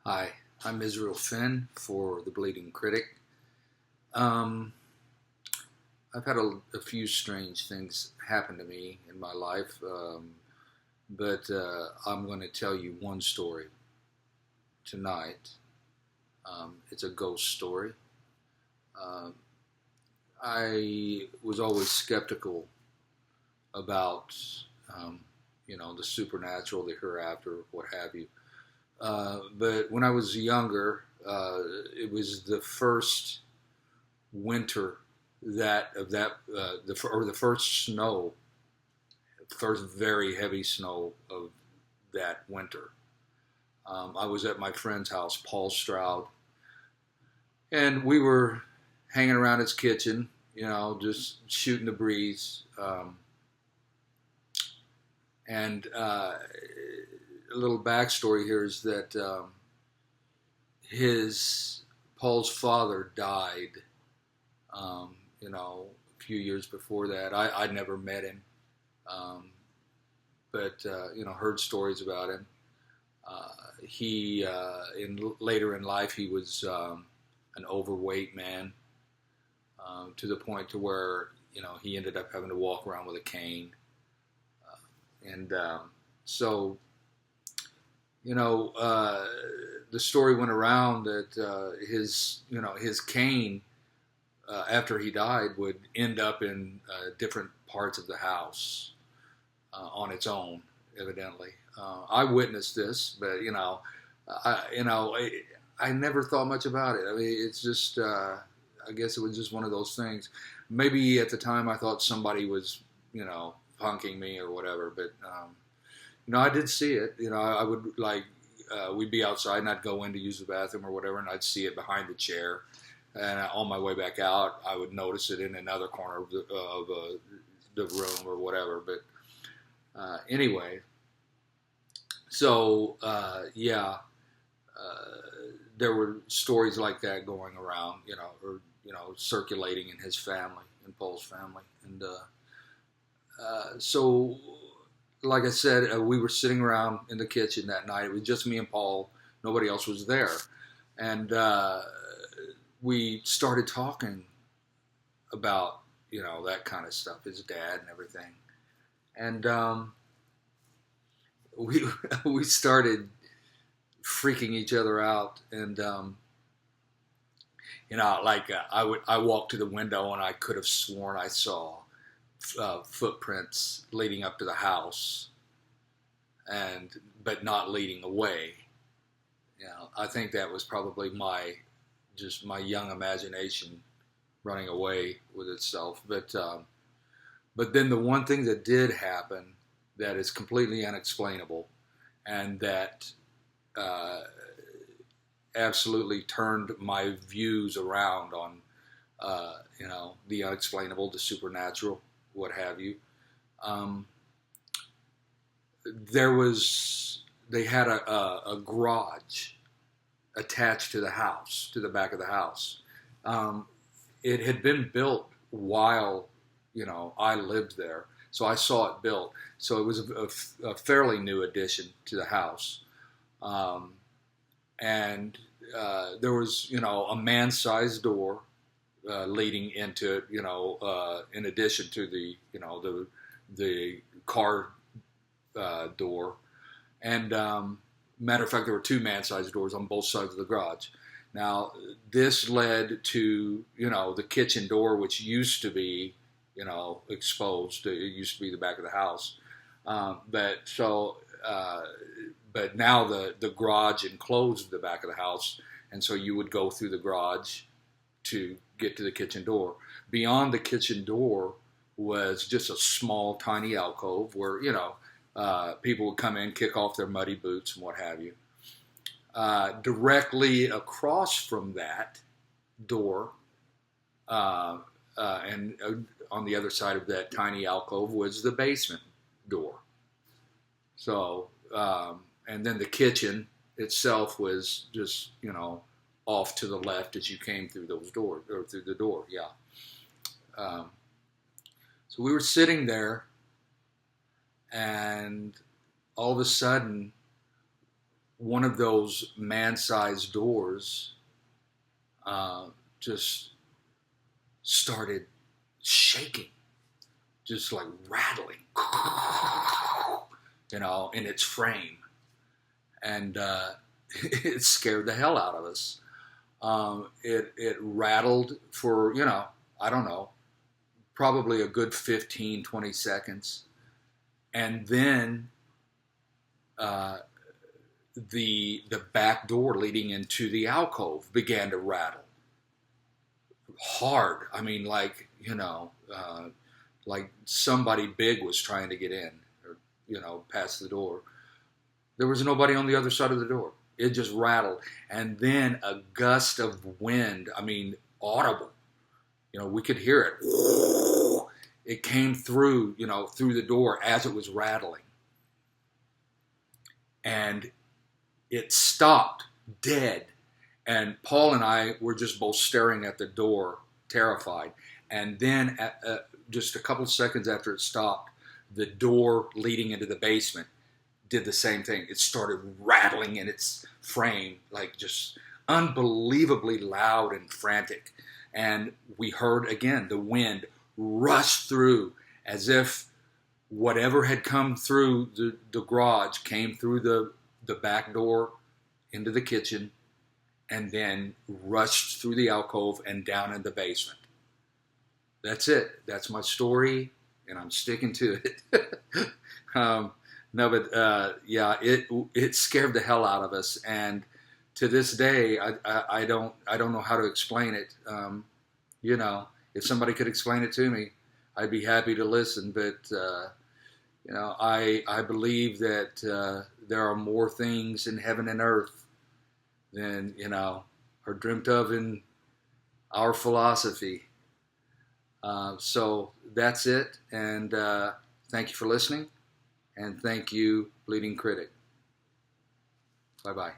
Hi, I'm Israel Finn for the Bleeding Critic. Um, I've had a few strange things happen to me in my life, but I'm going to tell you one story tonight. It's a ghost story. Um I was always skeptical about, um, the supernatural, the hereafter, what have you. But when I was younger, it was the first winter the first snow, first very heavy snow of that winter. I was at my friend's house, Paul Stroud, and we were hanging around his kitchen, just shooting the breeze. And a little backstory here is that his Paul's father died. A few years before that, I'd never met him, um, but heard stories about him. He in later in life he was an overweight man, to the point to where he ended up having to walk around with a cane, and so the story went around that his cane, after he died, would end up in different parts of the house on its own, evidently. I witnessed this, but I never thought much about it. I mean, it's just I guess it was just one of those things. Maybe at the time I thought somebody was punking me or whatever, but I did see it. I would like we'd be outside and I'd go in to use the bathroom or whatever, and I'd see it behind the chair. And on my way back out, I would notice it in another corner of the room or whatever. But anyway, so yeah, there were stories like that going around, or circulating in his family, in Paul's family, and so, like I said, we were sitting around in the kitchen that night. It was just me and Paul. Nobody else was there, and we started talking about that kind of stuff, his dad and everything, and we we started freaking each other out, and I walked to the window and I could have sworn I saw footprints leading up to the house, and but not leading away. I think that was probably my young imagination running away with itself. But then the one thing that did happen that is completely unexplainable, and that uh, absolutely turned my views around on the unexplainable, the supernatural, what have you. Um, they had a garage attached to the house, to the back of the house. Um, it had been built while I lived there, so I saw it built. So it was a fairly new addition to the house, um, and there was a man-sized door leading into it. In addition to the car door, and matter of fact, there were two man-sized doors on both sides of the garage. Now, this led to the kitchen door, which used to be exposed. It used to be the back of the house, but so. But now the garage enclosed the back of the house, and so you would go through the garage to get to the kitchen door. Beyond the kitchen door was just a small, tiny alcove where people would come in, kick off their muddy boots and what have you. Directly across from that door, and on the other side of that tiny alcove was the basement door. So, and then the kitchen itself was just off to the left as you came through those doors, or through the door. Yeah. Um, so we were sitting there, and all of a sudden one of those man-sized doors just started shaking, just like rattling, in its frame. And it scared the hell out of us. It rattled for, I don't know, probably a good 15, 20 seconds. And then the back door leading into the alcove began to rattle hard. I mean, like, like somebody big was trying to get in or, past the door. There was nobody on the other side of the door. It just rattled. And then a gust of wind, I mean, audible. We could hear it. It came through, through the door as it was rattling. And it stopped dead. And Paul and I were just both staring at the door, terrified. And then just a couple seconds after it stopped, the door leading into the basement did the same thing. It started rattling in its frame, like just unbelievably loud and frantic. And we heard again the wind rush through as if whatever had come through the garage came through the back door into the kitchen and then rushed through the alcove and down in the basement. That's it. That's my story, and I'm sticking to it. No, but yeah, it scared the hell out of us, and to this day, I don't know how to explain it. If somebody could explain it to me, I'd be happy to listen. But I believe that there are more things in heaven and earth than are dreamt of in our philosophy. So that's it, and thank you for listening. And thank you, Bleeding Critic. Bye-bye.